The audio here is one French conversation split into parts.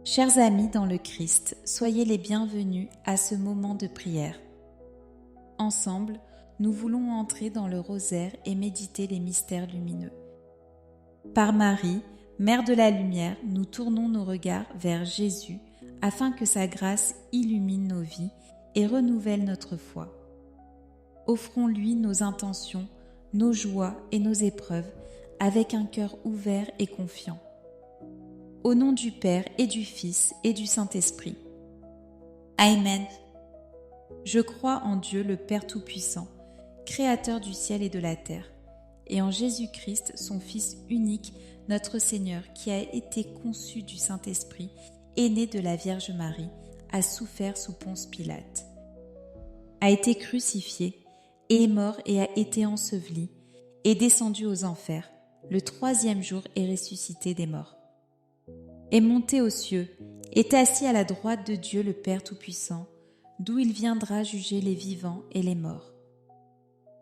Chers amis dans le Christ, soyez les bienvenus à ce moment de prière. Ensemble, nous voulons entrer dans le rosaire et méditer les mystères lumineux. Par Marie, Mère de la Lumière, nous tournons nos regards vers Jésus afin que sa grâce illumine nos vies et renouvelle notre foi. Offrons-lui nos intentions, nos joies et nos épreuves avec un cœur ouvert et confiant. Au nom du Père et du Fils et du Saint-Esprit. Amen. Je crois en Dieu le Père Tout-Puissant, Créateur du ciel et de la terre, et en Jésus-Christ, son Fils unique, notre Seigneur, qui a été conçu du Saint-Esprit, est né de la Vierge Marie, a souffert sous Ponce Pilate, a été crucifié, est mort et a été enseveli, est descendu aux enfers, le 3e jour est ressuscité des morts. Est monté aux cieux, est assis à la droite de Dieu le Père Tout-Puissant, d'où il viendra juger les vivants et les morts.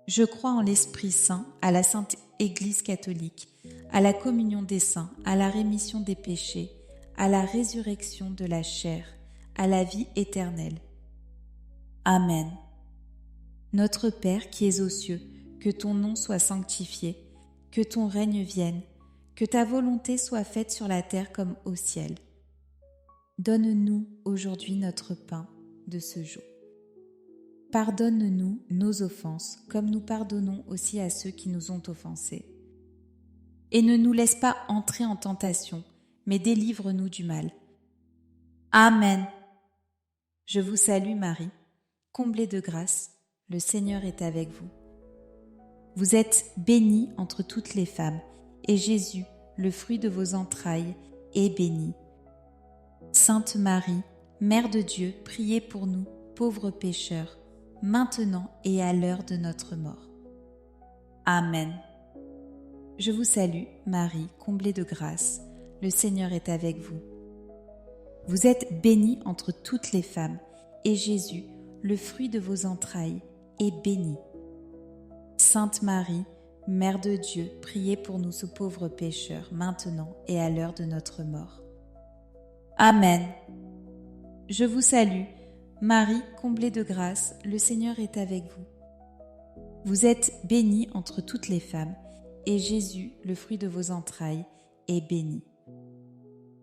Je crois en l'Esprit Saint, à la Sainte Église catholique, à la communion des saints, à la rémission des péchés, à la résurrection de la chair, à la vie éternelle. Amen. Notre Père qui es aux cieux, que ton nom soit sanctifié, que ton règne vienne, que ta volonté soit faite sur la terre comme au ciel. Donne-nous aujourd'hui notre pain de ce jour. Pardonne-nous nos offenses, comme nous pardonnons aussi à ceux qui nous ont offensés. Et ne nous laisse pas entrer en tentation, mais délivre-nous du mal. Amen. Je vous salue Marie, comblée de grâce, le Seigneur est avec vous. Vous êtes bénie entre toutes les femmes, et Jésus, le fruit de vos entrailles, est béni. Sainte Marie, Mère de Dieu, priez pour nous, pauvres pécheurs, maintenant et à l'heure de notre mort. Amen. Je vous salue, Marie, comblée de grâce, le Seigneur est avec vous. Vous êtes bénie entre toutes les femmes, et Jésus, le fruit de vos entrailles, est béni. Sainte Marie, Mère de Dieu, priez pour nous ce pauvres pécheurs, maintenant et à l'heure de notre mort. Amen. Je vous salue, Marie, comblée de grâce, le Seigneur est avec vous. Vous êtes bénie entre toutes les femmes, et Jésus, le fruit de vos entrailles, est béni.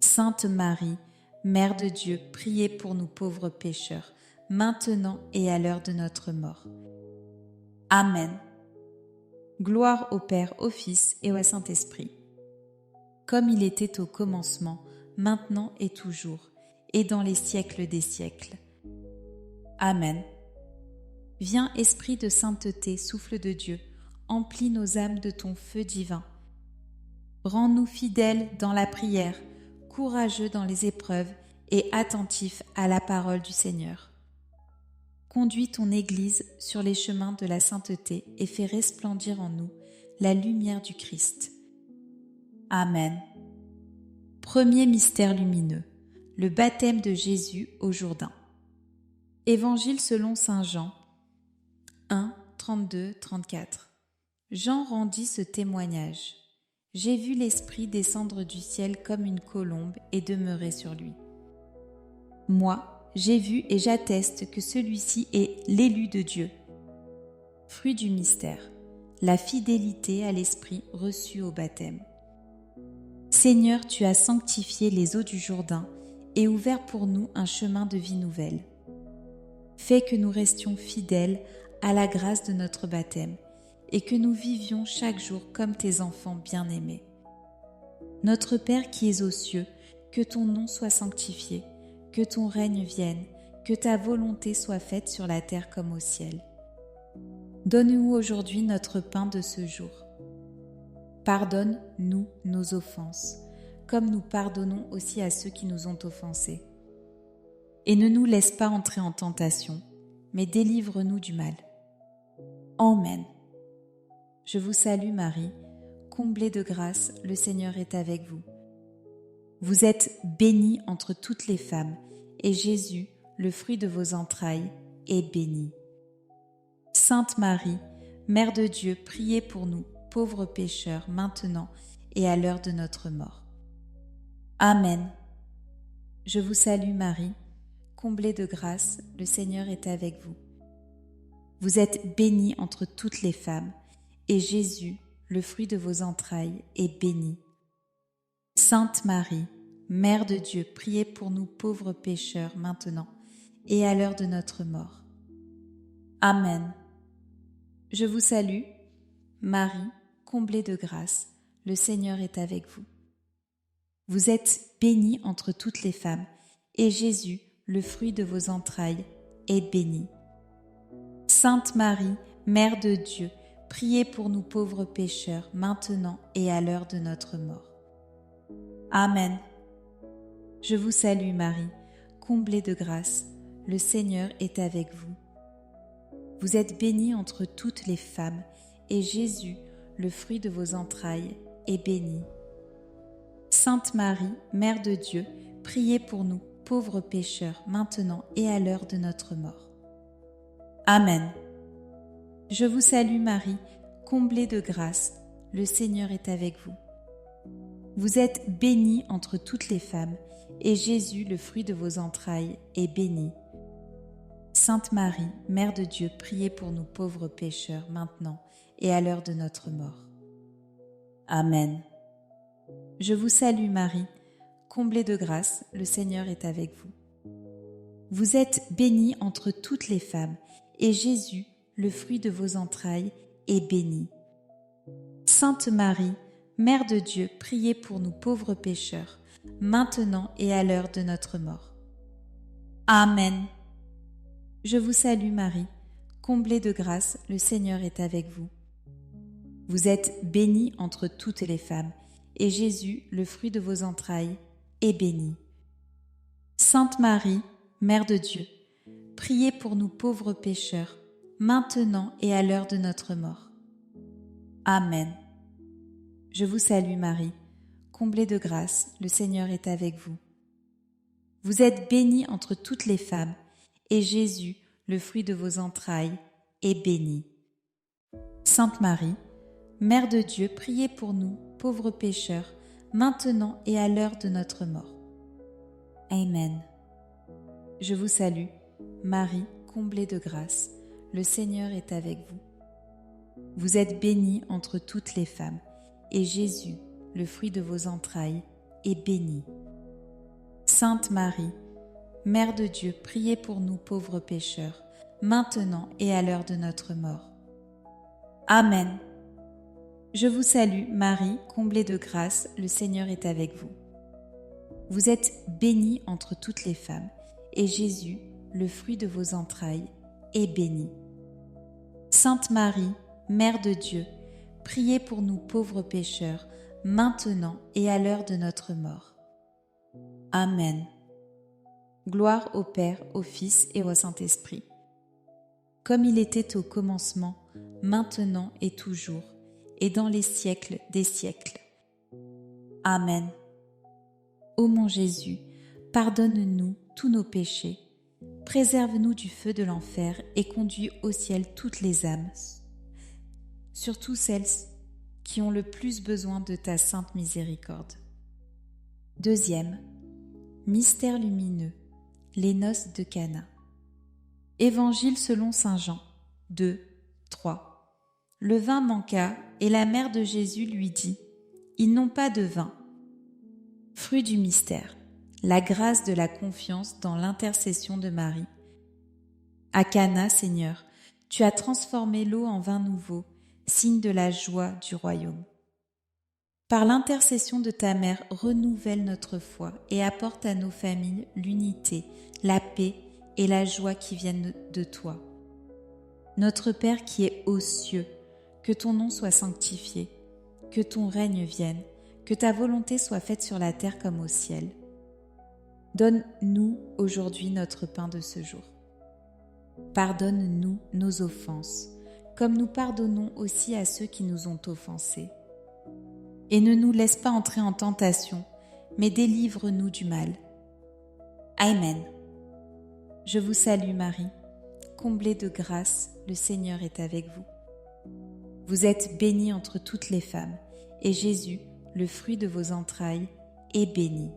Sainte Marie, Mère de Dieu, priez pour nous pauvres pécheurs, maintenant et à l'heure de notre mort. Amen. Gloire au Père, au Fils et au Saint-Esprit, comme il était au commencement, maintenant et toujours, et dans les siècles des siècles. Amen. Viens, Esprit de sainteté, souffle de Dieu, emplis nos âmes de ton feu divin. Rends-nous fidèles dans la prière, courageux dans les épreuves et attentifs à la parole du Seigneur. Conduis ton Église sur les chemins de la sainteté et fais resplendir en nous la lumière du Christ. Amen. Premier mystère lumineux, le baptême de Jésus au Jourdain. Évangile selon saint Jean 1, 32-34. Jean rendit ce témoignage. J'ai vu l'Esprit descendre du ciel comme une colombe et demeurer sur lui. Moi, j'ai vu et j'atteste que celui-ci est l'élu de Dieu. Fruit du mystère, la fidélité à l'Esprit reçu au baptême. Seigneur, tu as sanctifié les eaux du Jourdain et ouvert pour nous un chemin de vie nouvelle. Fais que nous restions fidèles à la grâce de notre baptême et que nous vivions chaque jour comme tes enfants bien-aimés. Notre Père qui es aux cieux, que ton nom soit sanctifié, que ton règne vienne, que ta volonté soit faite sur la terre comme au ciel. Donne-nous aujourd'hui notre pain de ce jour. Pardonne-nous nos offenses, comme nous pardonnons aussi à ceux qui nous ont offensés. Et ne nous laisse pas entrer en tentation, mais délivre-nous du mal. Amen. Je vous salue Marie, comblée de grâce, le Seigneur est avec vous. Vous êtes bénie entre toutes les femmes, et Jésus, le fruit de vos entrailles, est béni. Sainte Marie, Mère de Dieu, priez pour nous, pauvres pécheurs, maintenant et à l'heure de notre mort. Amen. Je vous salue Marie, comblée de grâce, le Seigneur est avec vous. Vous êtes bénie entre toutes les femmes, et Jésus, le fruit de vos entrailles, est béni. Sainte Marie, Mère de Dieu, priez pour nous pauvres pécheurs maintenant et à l'heure de notre mort. Amen. Je vous salue, Marie, comblée de grâce, le Seigneur est avec vous. Vous êtes bénie entre toutes les femmes, et Jésus, le fruit de vos entrailles, est béni. Sainte Marie, Mère de Dieu, priez pour nous pauvres pécheurs, maintenant et à l'heure de notre mort. Amen. Je vous salue Marie, comblée de grâce, le Seigneur est avec vous. Vous êtes bénie entre toutes les femmes, et Jésus, le fruit de vos entrailles, est béni. Sainte Marie, Mère de Dieu, priez pour nous, pauvres pécheurs, maintenant et à l'heure de notre mort. Amen. Je vous salue Marie, comblée de grâce, le Seigneur est avec vous. Vous êtes bénie entre toutes les femmes, et Jésus, le fruit de vos entrailles, est béni. Sainte Marie, Mère de Dieu, priez pour nous pauvres pécheurs, maintenant et à l'heure de notre mort. Amen. Je vous salue Marie, comblée de grâce, le Seigneur est avec vous. Vous êtes bénie entre toutes les femmes, et Jésus, le fruit de vos entrailles, est béni. Sainte Marie, Mère de Dieu, priez pour nous pauvres pécheurs, maintenant et à l'heure de notre mort. Amen. Je vous salue Marie, comblée de grâce, le Seigneur est avec vous. Vous êtes bénie entre toutes les femmes, et Jésus, le fruit de vos entrailles, est béni. Sainte Marie, Mère de Dieu, priez pour nous pauvres pécheurs, maintenant et à l'heure de notre mort. Amen. Je vous salue Marie, comblée de grâce, le Seigneur est avec vous. Vous êtes bénie entre toutes les femmes, et Jésus, le fruit de vos entrailles, est béni. Sainte Marie, Mère de Dieu, priez pour nous, pauvres pécheurs, maintenant et à l'heure de notre mort. Amen. Je vous salue, Marie, comblée de grâce, le Seigneur est avec vous. Vous êtes bénie entre toutes les femmes, et Jésus, le fruit de vos entrailles, est béni. Sainte Marie, Mère de Dieu, priez pour nous pauvres pécheurs, maintenant et à l'heure de notre mort. Amen. Je vous salue, Marie, comblée de grâce, le Seigneur est avec vous. Vous êtes bénie entre toutes les femmes, et Jésus, le fruit de vos entrailles, est béni. Sainte Marie, Mère de Dieu, priez pour nous pauvres pécheurs, maintenant et à l'heure de notre mort. Amen. Gloire au Père, au Fils et au Saint-Esprit, comme il était au commencement, maintenant et toujours, et dans les siècles des siècles. Amen. Ô mon Jésus, pardonne-nous tous nos péchés, préserve-nous du feu de l'enfer et conduis au ciel toutes les âmes, surtout celles qui ont le plus besoin de ta sainte miséricorde. Deuxième, mystère lumineux, les noces de Cana. Évangile selon saint Jean 2, 3. Le vin manqua et la mère de Jésus lui dit « Ils n'ont pas de vin ». Fruit du mystère, la grâce de la confiance dans l'intercession de Marie. À Cana, Seigneur, tu as transformé l'eau en vin nouveau, signe de la joie du royaume. Par l'intercession de ta mère, renouvelle notre foi et apporte à nos familles l'unité, la paix et la joie qui viennent de toi. Notre Père qui es aux cieux, que ton nom soit sanctifié, que ton règne vienne, que ta volonté soit faite sur la terre comme au ciel. Donne-nous aujourd'hui notre pain de ce jour. Pardonne-nous nos offenses, comme nous pardonnons aussi à ceux qui nous ont offensés. Et ne nous laisse pas entrer en tentation, mais délivre-nous du mal. Amen. Je vous salue Marie, comblée de grâce, le Seigneur est avec vous. Vous êtes bénie entre toutes les femmes, et Jésus, le fruit de vos entrailles, est béni.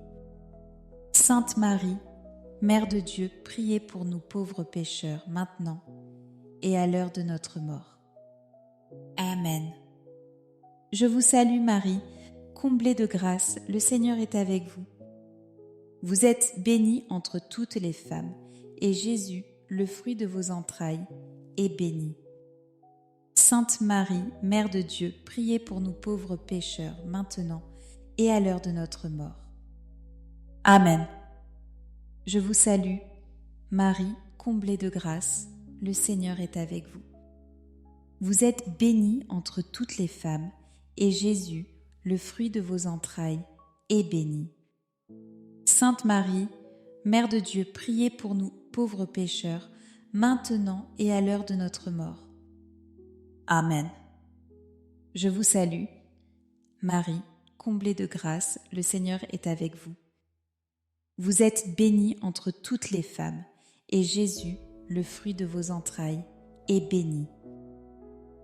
Sainte Marie, Mère de Dieu, priez pour nous pauvres pécheurs, maintenant et à l'heure de notre mort. Amen. Je vous salue Marie, comblée de grâce, le Seigneur est avec vous. Vous êtes bénie entre toutes les femmes, et Jésus, le fruit de vos entrailles, est béni. Sainte Marie, Mère de Dieu, priez pour nous pauvres pécheurs, maintenant et à l'heure de notre mort. Amen. Je vous salue, Marie, comblée de grâce, le Seigneur est avec vous. Vous êtes bénie entre toutes les femmes, et Jésus, le fruit de vos entrailles, est béni. Sainte Marie, Mère de Dieu, priez pour nous pauvres pécheurs, maintenant et à l'heure de notre mort. Amen. Je vous salue, Marie, comblée de grâce, le Seigneur est avec vous. Vous êtes bénie entre toutes les femmes, et Jésus, le fruit de vos entrailles, est béni.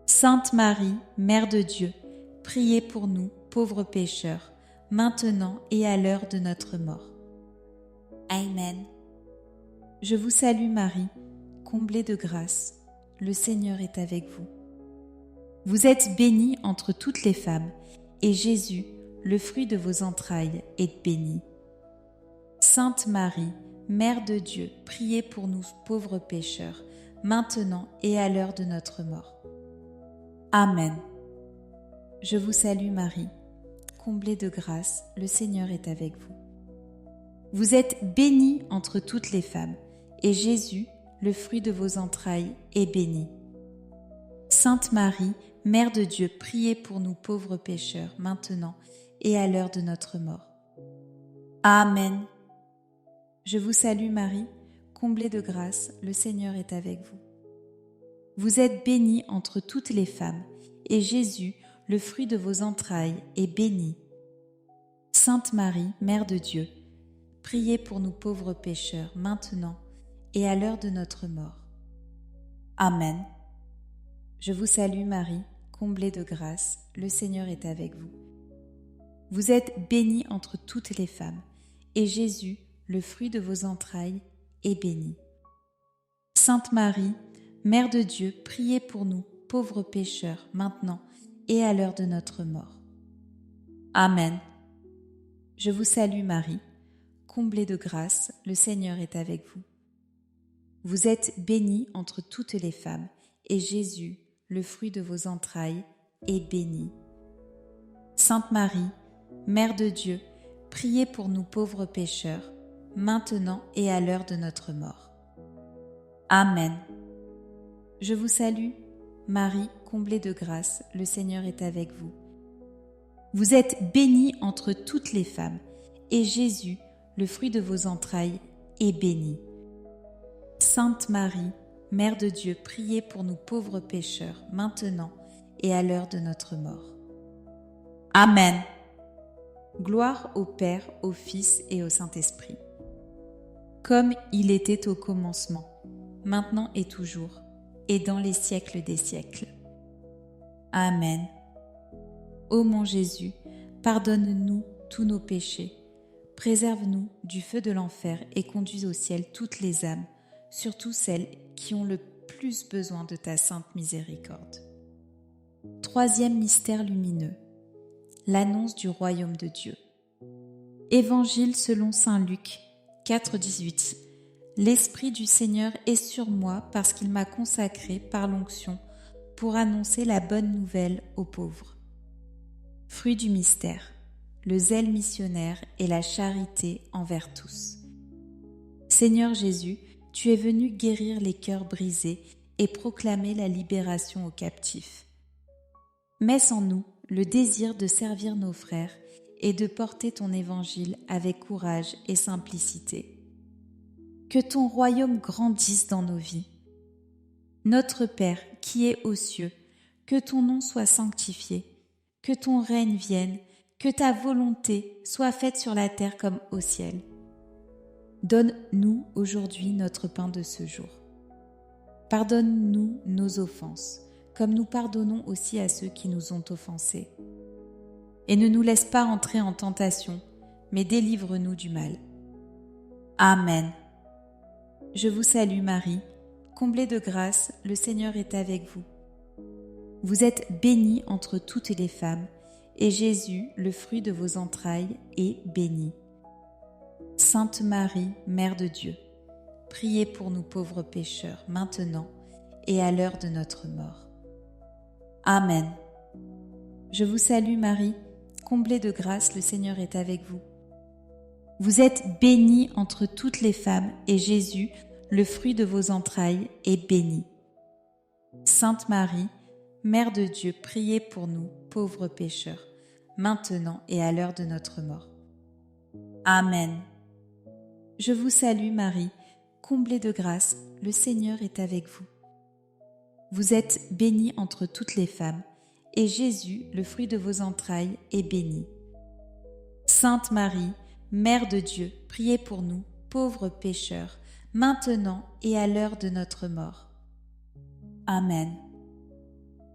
Sainte Marie, Mère de Dieu, priez pour nous, pauvres pécheurs, maintenant et à l'heure de notre mort. Amen. Je vous salue Marie, comblée de grâce, le Seigneur est avec vous. Vous êtes bénie entre toutes les femmes, et Jésus, le fruit de vos entrailles, est béni. Sainte Marie, Mère de Dieu, priez pour nous pauvres pécheurs, maintenant et à l'heure de notre mort. Amen. Je vous salue Marie, comblée de grâce, le Seigneur est avec vous. Vous êtes bénie entre toutes les femmes, et Jésus, le fruit de vos entrailles, est béni. Sainte Marie, Mère de Dieu, priez pour nous pauvres pécheurs, maintenant et à l'heure de notre mort. Amen. Je vous salue Marie, comblée de grâce, le Seigneur est avec vous. Vous êtes bénie entre toutes les femmes, et Jésus, le fruit de vos entrailles, est béni. Sainte Marie, Mère de Dieu, priez pour nous pauvres pécheurs, maintenant et à l'heure de notre mort. Amen. Je vous salue Marie, comblée de grâce, le Seigneur est avec vous. Vous êtes bénie entre toutes les femmes, et Jésus, le fruit de vos entrailles, est béni. Sainte Marie, Mère de Dieu, priez pour nous, pauvres pécheurs, maintenant et à l'heure de notre mort. Amen. Je vous salue Marie, comblée de grâce, le Seigneur est avec vous. Vous êtes bénie entre toutes les femmes, et Jésus, le fruit de vos entrailles, est béni. Sainte Marie, Mère de Dieu, priez pour nous pauvres pécheurs, maintenant et à l'heure de notre mort. Amen. Je vous salue, Marie, comblée de grâce, le Seigneur est avec vous. Vous êtes bénie entre toutes les femmes, et Jésus, le fruit de vos entrailles, est béni. Sainte Marie, Mère de Dieu, priez pour nous pauvres pécheurs, maintenant et à l'heure de notre mort. Amen. Gloire au Père, au Fils et au Saint-Esprit. Comme il était au commencement, maintenant et toujours, et dans les siècles des siècles. Amen. Ô mon Jésus, pardonne-nous tous nos péchés, préserve-nous du feu de l'enfer et conduis au ciel toutes les âmes, surtout celles qui ont le plus besoin de ta sainte miséricorde. Troisième mystère lumineux, l'annonce du royaume de Dieu. Évangile selon saint Luc 4,18. L'Esprit du Seigneur est sur moi parce qu'il m'a consacré par l'onction pour annoncer la bonne nouvelle aux pauvres. Fruit du mystère, le zèle missionnaire et la charité envers tous. Seigneur Jésus, tu es venu guérir les cœurs brisés et proclamer la libération aux captifs. Mets en nous le désir de servir nos frères et de porter ton évangile avec courage et simplicité. Que ton royaume grandisse dans nos vies. Notre Père qui es aux cieux, que ton nom soit sanctifié, que ton règne vienne, que ta volonté soit faite sur la terre comme au ciel. Donne-nous aujourd'hui notre pain de ce jour. Pardonne-nous nos offenses, comme nous pardonnons aussi à ceux qui nous ont offensés. Et ne nous laisse pas entrer en tentation, mais délivre-nous du mal. Amen. Je vous salue Marie, comblée de grâce, le Seigneur est avec vous. Vous êtes bénie entre toutes les femmes, et Jésus, le fruit de vos entrailles, est béni. Sainte Marie, Mère de Dieu, priez pour nous pauvres pécheurs, maintenant et à l'heure de notre mort. Amen. Je vous salue Marie, comblée de grâce, le Seigneur est avec vous. Vous êtes bénie entre toutes les femmes, et Jésus, le fruit de vos entrailles, est béni. Sainte Marie, Mère de Dieu, priez pour nous, pauvres pécheurs, maintenant et à l'heure de notre mort. Amen. Je vous salue Marie, comblée de grâce, le Seigneur est avec vous. Vous êtes bénie entre toutes les femmes, et Jésus, le fruit de vos entrailles, est béni. Sainte Marie, Mère de Dieu, priez pour nous, pauvres pécheurs, maintenant et à l'heure de notre mort. Amen.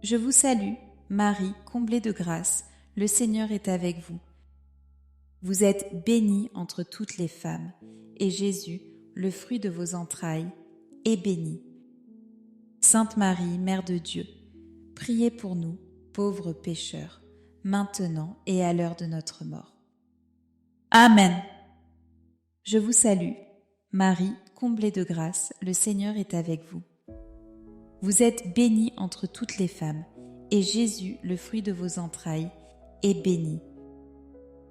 Je vous salue, Marie, comblée de grâce, le Seigneur est avec vous. Vous êtes bénie entre toutes les femmes, et Jésus, le fruit de vos entrailles, est béni. Sainte Marie, Mère de Dieu, priez pour nous, pauvres pécheurs, maintenant et à l'heure de notre mort. Amen. Je vous salue, Marie, comblée de grâce, le Seigneur est avec vous. Vous êtes bénie entre toutes les femmes, et Jésus, le fruit de vos entrailles, est béni.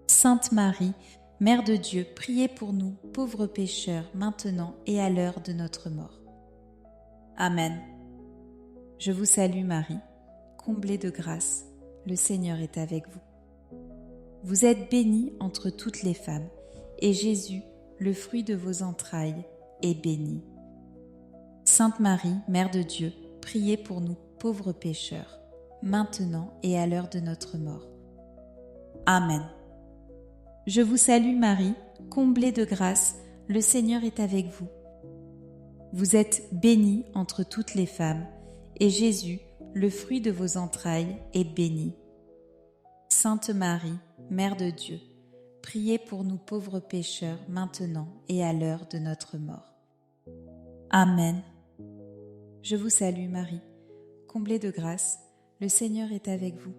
Sainte Marie, Mère de Dieu, priez pour nous, pauvres pécheurs, maintenant et à l'heure de notre mort. Amen. Je vous salue Marie, comblée de grâce, le Seigneur est avec vous. Vous êtes bénie entre toutes les femmes, et Jésus, le fruit de vos entrailles, est béni. Sainte Marie, Mère de Dieu, priez pour nous, pauvres pécheurs, maintenant et à l'heure de notre mort. Amen. Je vous salue Marie, comblée de grâce, le Seigneur est avec vous. Vous êtes bénie entre toutes les femmes, et Jésus, le fruit de vos entrailles, est béni. Sainte Marie, Mère de Dieu, priez pour nous pauvres pécheurs, maintenant et à l'heure de notre mort. Amen. Je vous salue Marie, comblée de grâce, le Seigneur est avec vous.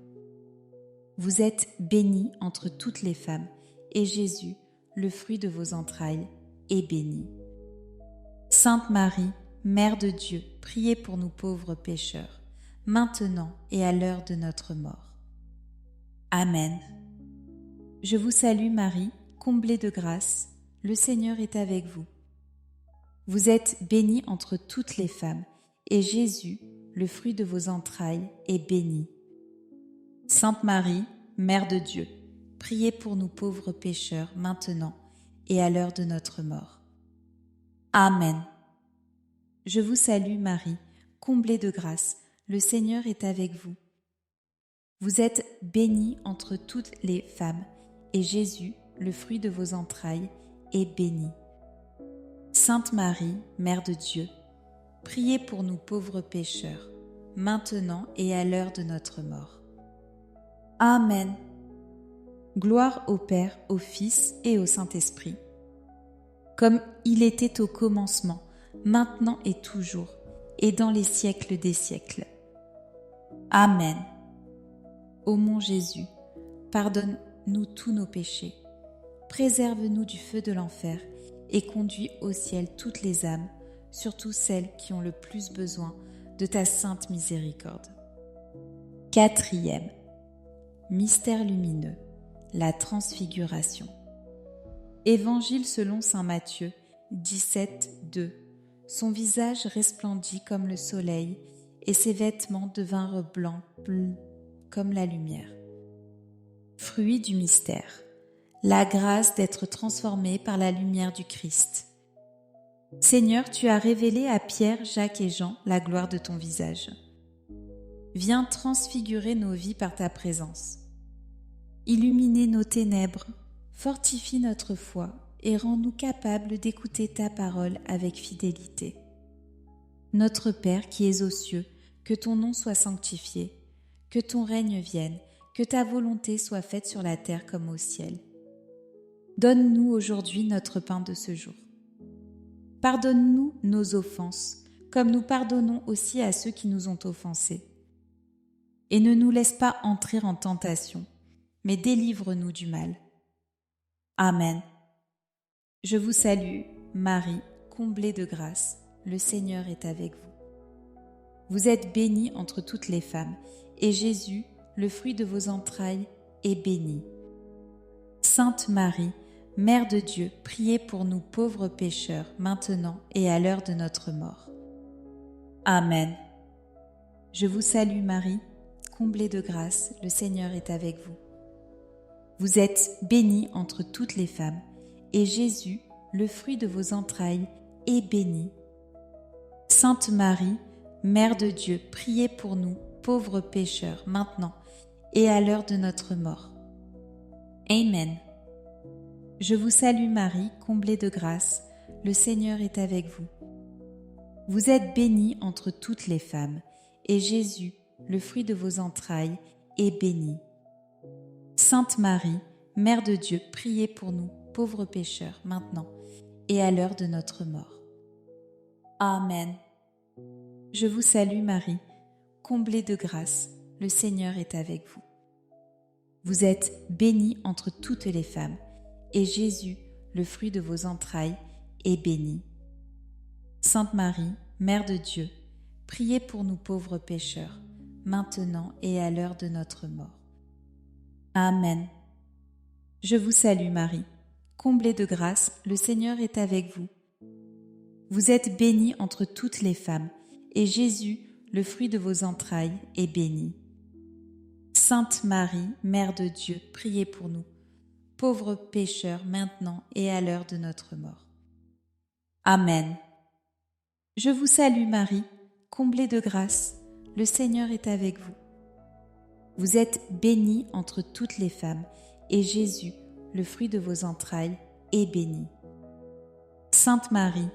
Vous êtes bénie entre toutes les femmes, et Jésus, le fruit de vos entrailles, est béni. Sainte Marie, Mère de Dieu, priez pour nous pauvres pécheurs, maintenant et à l'heure de notre mort. Amen. Je vous salue Marie, comblée de grâce, le Seigneur est avec vous. Vous êtes bénie entre toutes les femmes, et Jésus, le fruit de vos entrailles, est béni. Sainte Marie, Mère de Dieu, priez pour nous pauvres pécheurs, maintenant et à l'heure de notre mort. Amen. Je vous salue Marie, comblée de grâce, le Seigneur est avec vous. Vous êtes bénie entre toutes les femmes, et Jésus, le fruit de vos entrailles, est béni. Sainte Marie, Mère de Dieu, priez pour nous pauvres pécheurs, maintenant et à l'heure de notre mort. Amen. Gloire au Père, au Fils et au Saint-Esprit, comme il était au commencement, maintenant et toujours, et dans les siècles des siècles. Amen. Ô mon Jésus, pardonne-nous tous nos péchés, préserve-nous du feu de l'enfer et conduis au ciel toutes les âmes, surtout celles qui ont le plus besoin de ta sainte miséricorde. 4e mystère lumineux, la transfiguration. Évangile selon saint Matthieu 17:2. Son visage resplendit comme le soleil et ses vêtements devinrent blancs comme la lumière. Fruit du mystère, la grâce d'être transformé par la lumière du Christ. Seigneur, tu as révélé à Pierre, Jacques et Jean la gloire de ton visage. Viens transfigurer nos vies par ta présence. Illuminer nos ténèbres, fortifie notre foi et rends-nous capables d'écouter ta parole avec fidélité. Notre Père qui es aux cieux, que ton nom soit sanctifié, que ton règne vienne, que ta volonté soit faite sur la terre comme au ciel. Donne-nous aujourd'hui notre pain de ce jour. Pardonne-nous nos offenses, comme nous pardonnons aussi à ceux qui nous ont offensés. Et ne nous laisse pas entrer en tentation, mais délivre-nous du mal. Amen. Je vous salue, Marie, comblée de grâce, le Seigneur est avec vous. Vous êtes bénie entre toutes les femmes, et Jésus, le fruit de vos entrailles, est béni. Sainte Marie, Mère de Dieu, priez pour nous pauvres pécheurs, maintenant et à l'heure de notre mort. Amen. Je vous salue Marie, comblée de grâce, le Seigneur est avec vous. Vous êtes bénie entre toutes les femmes, et Jésus, le fruit de vos entrailles, est béni. Sainte Marie, Mère de Dieu, priez pour nous, pauvres pécheurs, maintenant et à l'heure de notre mort. Amen. Je vous salue Marie, comblée de grâce, le Seigneur est avec vous. Vous êtes bénie entre toutes les femmes, et Jésus, le fruit de vos entrailles, est béni. Sainte Marie, Mère de Dieu, priez pour nous, pauvres pécheurs, maintenant et à l'heure de notre mort. Amen. Je vous salue Marie, comblée de grâce, le Seigneur est avec vous. Vous êtes bénie entre toutes les femmes, et Jésus, le fruit de vos entrailles, est béni. Sainte Marie, Mère de Dieu, priez pour nous pauvres pécheurs, maintenant et à l'heure de notre mort. Amen. Je vous salue Marie, comblée de grâce, le Seigneur est avec vous. Vous êtes bénie entre toutes les femmes, et Jésus, le fruit de vos entrailles, est béni. Sainte Marie, Mère de Dieu, priez pour nous, pauvres pécheurs, maintenant et à l'heure de notre mort. Amen. Je vous salue Marie, comblée de grâce, le Seigneur est avec vous. Vous êtes bénie entre toutes les femmes, et Jésus, le fruit de vos entrailles, est béni. Sainte Marie,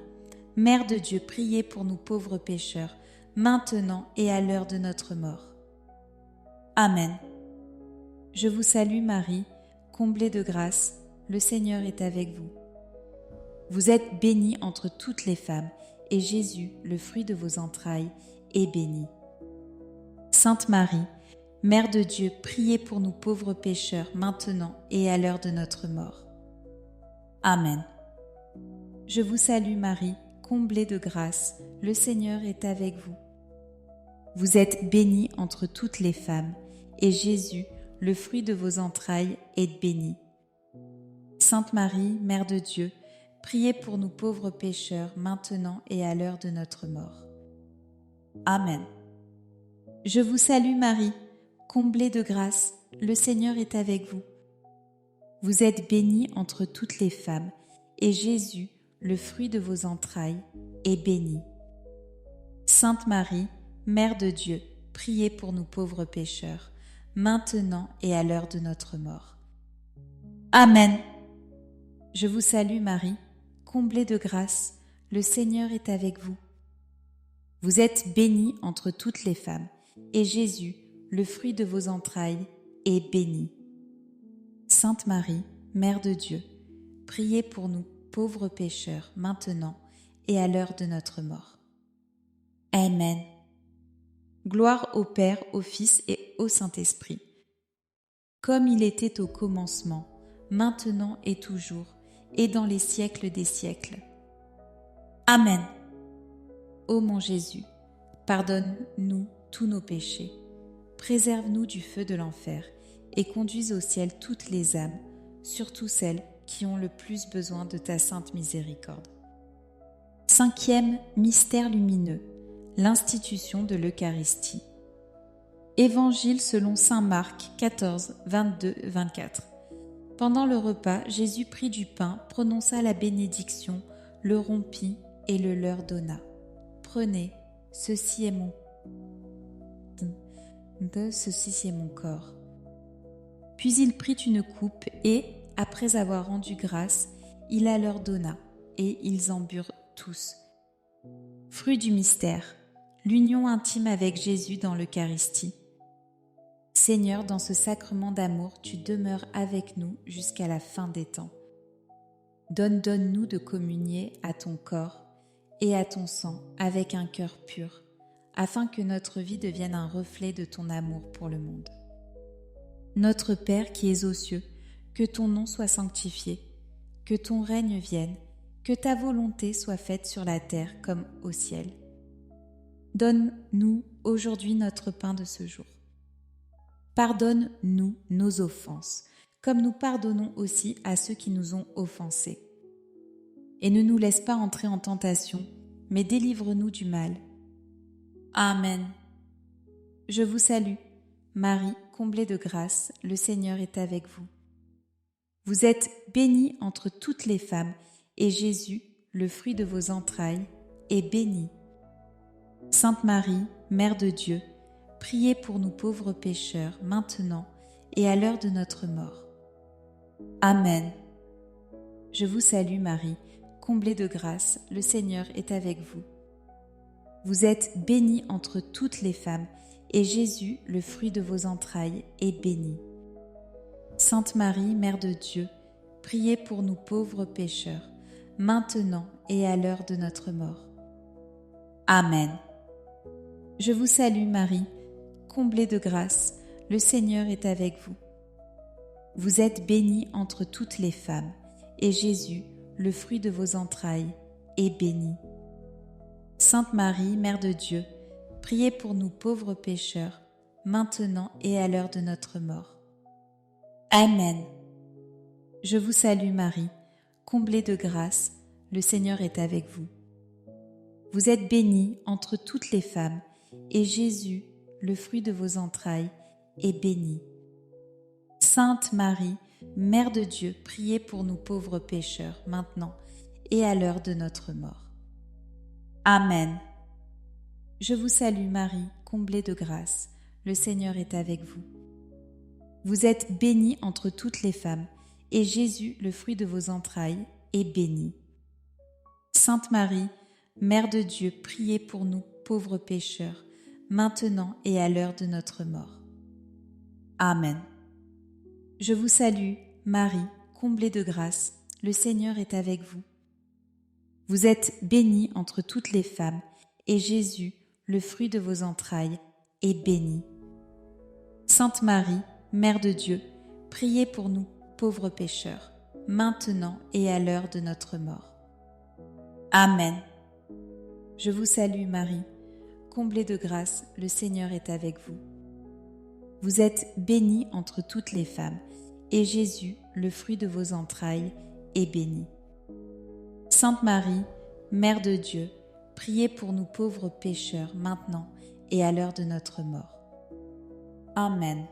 Mère de Dieu, priez pour nous pauvres pécheurs, maintenant et à l'heure de notre mort. Amen. Je vous salue Marie, comblée de grâce, le Seigneur est avec vous. Vous êtes bénie entre toutes les femmes, et Jésus, le fruit de vos entrailles, est béni. Sainte Marie, Mère de Dieu, priez pour nous pauvres pécheurs, maintenant et à l'heure de notre mort. Amen. Je vous salue Marie, comblée de grâce, le Seigneur est avec vous. Vous êtes bénie entre toutes les femmes, et Jésus, le fruit de vos entrailles, est béni. Sainte Marie, Mère de Dieu, priez pour nous pauvres pécheurs, maintenant et à l'heure de notre mort. Amen. Je vous salue Marie, comblée de grâce, le Seigneur est avec vous. Vous êtes bénie entre toutes les femmes, et Jésus, le fruit de vos entrailles, est béni. Sainte Marie, Mère de Dieu, priez pour nous pauvres pécheurs, maintenant et à l'heure de notre mort. Amen. Je vous salue Marie, comblée de grâce, le Seigneur est avec vous. Vous êtes bénie entre toutes les femmes, et Jésus, le fruit de vos entrailles, est béni. Sainte Marie, Mère de Dieu, priez pour nous pauvres pécheurs, maintenant et à l'heure de notre mort. Amen. Gloire au Père, au Fils et au Saint-Esprit, comme il était au commencement, maintenant et toujours, et dans les siècles des siècles. Amen. Ô mon Jésus, pardonne-nous tous nos péchés, préserve-nous du feu de l'enfer, et conduis au ciel toutes les âmes, surtout celles qui ont le plus besoin de ta sainte miséricorde. 5e mystère lumineux, l'institution de l'Eucharistie. Évangile selon saint Marc 14, 22-24. Pendant le repas, Jésus prit du pain, prononça la bénédiction, le rompit et le leur donna. Prenez, ceci est mon corps. Puis il prit une coupe et, après avoir rendu grâce, il la leur donna, et ils en burent tous. Fruit du mystère, l'union intime avec Jésus dans l'Eucharistie. Seigneur, dans ce sacrement d'amour, tu demeures avec nous jusqu'à la fin des temps. Donne-nous de communier à ton corps et à ton sang avec un cœur pur, afin que notre vie devienne un reflet de ton amour pour le monde. Notre Père qui es aux cieux, que ton nom soit sanctifié, que ton règne vienne, que ta volonté soit faite sur la terre comme au ciel. Donne-nous aujourd'hui notre pain de ce jour. Pardonne-nous nos offenses, comme nous pardonnons aussi à ceux qui nous ont offensés. Et ne nous laisse pas entrer en tentation, mais délivre-nous du mal. Amen. Je vous salue, Marie, comblée de grâce, le Seigneur est avec vous. Vous êtes bénie entre toutes les femmes, et Jésus, le fruit de vos entrailles, est béni. Sainte Marie, Mère de Dieu, priez pour nous pauvres pécheurs, maintenant et à l'heure de notre mort. Amen. Je vous salue Marie, comblée de grâce, le Seigneur est avec vous. Vous êtes bénie entre toutes les femmes, et Jésus, le fruit de vos entrailles, est béni. Sainte Marie, Mère de Dieu, priez pour nous pauvres pécheurs, maintenant et à l'heure de notre mort. Amen. Je vous salue Marie, comblée de grâce, le Seigneur est avec vous. Vous êtes bénie entre toutes les femmes, et Jésus, le fruit de vos entrailles, est béni. Sainte Marie, Mère de Dieu, priez pour nous pauvres pécheurs, maintenant et à l'heure de notre mort. Amen. Je vous salue Marie, comblée de grâce, le Seigneur est avec vous. Vous êtes bénie entre toutes les femmes, et Jésus, le fruit de vos entrailles, est béni. Sainte Marie, Mère de Dieu, priez pour nous pauvres pécheurs, maintenant et à l'heure de notre mort. Amen. Je vous salue Marie, comblée de grâce, le Seigneur est avec vous. Vous êtes bénie entre toutes les femmes, et Jésus, le fruit de vos entrailles, est béni. Sainte Marie, Mère de Dieu, priez pour nous pauvres pécheurs, maintenant et à l'heure de notre mort. Amen. Je vous salue, Marie, comblée de grâce, le Seigneur est avec vous. Vous êtes bénie entre toutes les femmes, et Jésus, le fruit de vos entrailles, est béni. Sainte Marie, Mère de Dieu, priez pour nous, pauvres pécheurs, maintenant et à l'heure de notre mort. Amen. Je vous salue, Marie, comblée de grâce, le Seigneur est avec vous. Vous êtes bénie entre toutes les femmes, et Jésus, le fruit de vos entrailles, est béni. Sainte Marie, Mère de Dieu, priez pour nous pauvres pécheurs, maintenant et à l'heure de notre mort. Amen.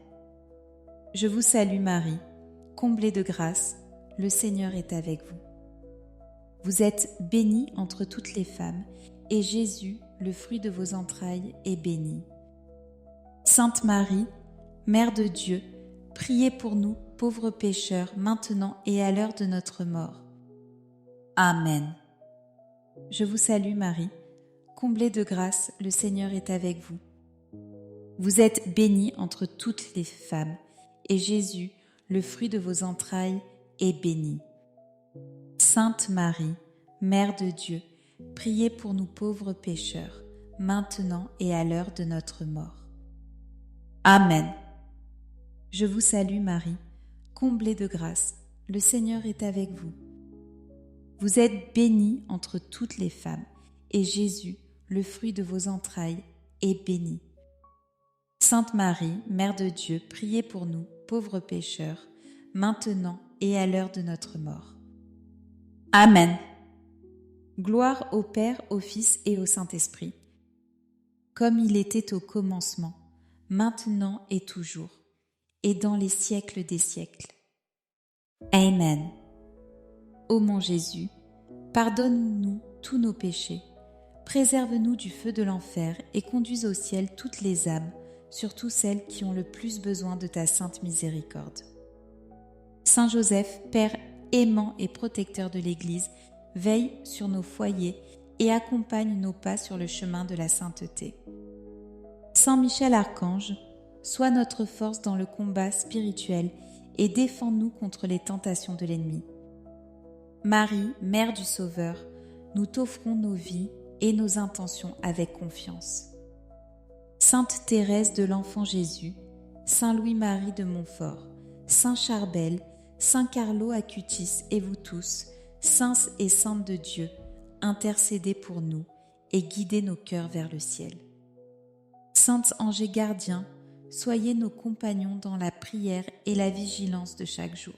Je vous salue Marie, comblée de grâce, le Seigneur est avec vous. Vous êtes bénie entre toutes les femmes, et Jésus, le fruit de vos entrailles, est béni. Sainte Marie, Mère de Dieu, priez pour nous pauvres pécheurs, maintenant et à l'heure de notre mort. Amen. Je vous salue Marie, comblée de grâce, le Seigneur est avec vous. Vous êtes bénie entre toutes les femmes, et Jésus, le fruit de vos entrailles, est béni. Sainte Marie, Mère de Dieu, priez pour nous pauvres pécheurs, maintenant et à l'heure de notre mort. Amen. Je vous salue Marie, comblée de grâce, le Seigneur est avec vous. Vous êtes bénie entre toutes les femmes, et Jésus, le fruit de vos entrailles, est béni. Sainte Marie, Mère de Dieu, priez pour nous, pauvres pécheurs, maintenant et à l'heure de notre mort. Amen. Gloire au Père, au Fils et au Saint-Esprit, comme il était au commencement, maintenant et toujours, et dans les siècles des siècles. Amen. Ô mon Jésus, pardonne-nous tous nos péchés, préserve-nous du feu de l'enfer et conduis au ciel toutes les âmes, surtout celles qui ont le plus besoin de ta sainte miséricorde. Saint Joseph, Père aimant et protecteur de l'Église, veille sur nos foyers et accompagne nos pas sur le chemin de la sainteté. Saint Michel Archange, sois notre force dans le combat spirituel et défends-nous contre les tentations de l'ennemi. Marie, Mère du Sauveur, nous t'offrons nos vies et nos intentions avec confiance. Sainte Thérèse de l'Enfant Jésus, Saint Louis-Marie de Montfort, Saint Charbel, Saint Carlo Acutis et vous tous, saints et saintes de Dieu, intercédez pour nous et guidez nos cœurs vers le ciel. Saints anges gardiens, soyez nos compagnons dans la prière et la vigilance de chaque jour.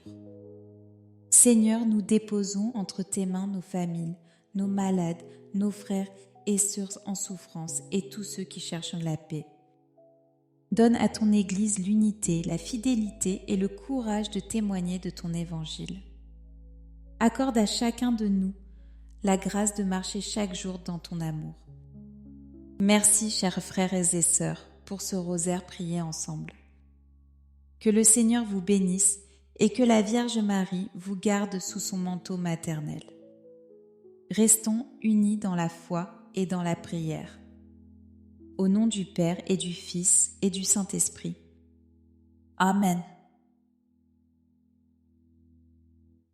Seigneur, nous déposons entre tes mains nos familles, nos malades, nos frères et sœurs en souffrance et tous ceux qui cherchent la paix. Donne à ton Église l'unité, la fidélité et le courage de témoigner de ton évangile. Accorde à chacun de nous la grâce de marcher chaque jour dans ton amour. Merci, chers frères et sœurs, pour ce rosaire prié ensemble. Que le Seigneur vous bénisse et que la Vierge Marie vous garde sous son manteau maternel. Restons unis dans la foi et dans la prière. Au nom du Père et du Fils et du Saint-Esprit. Amen.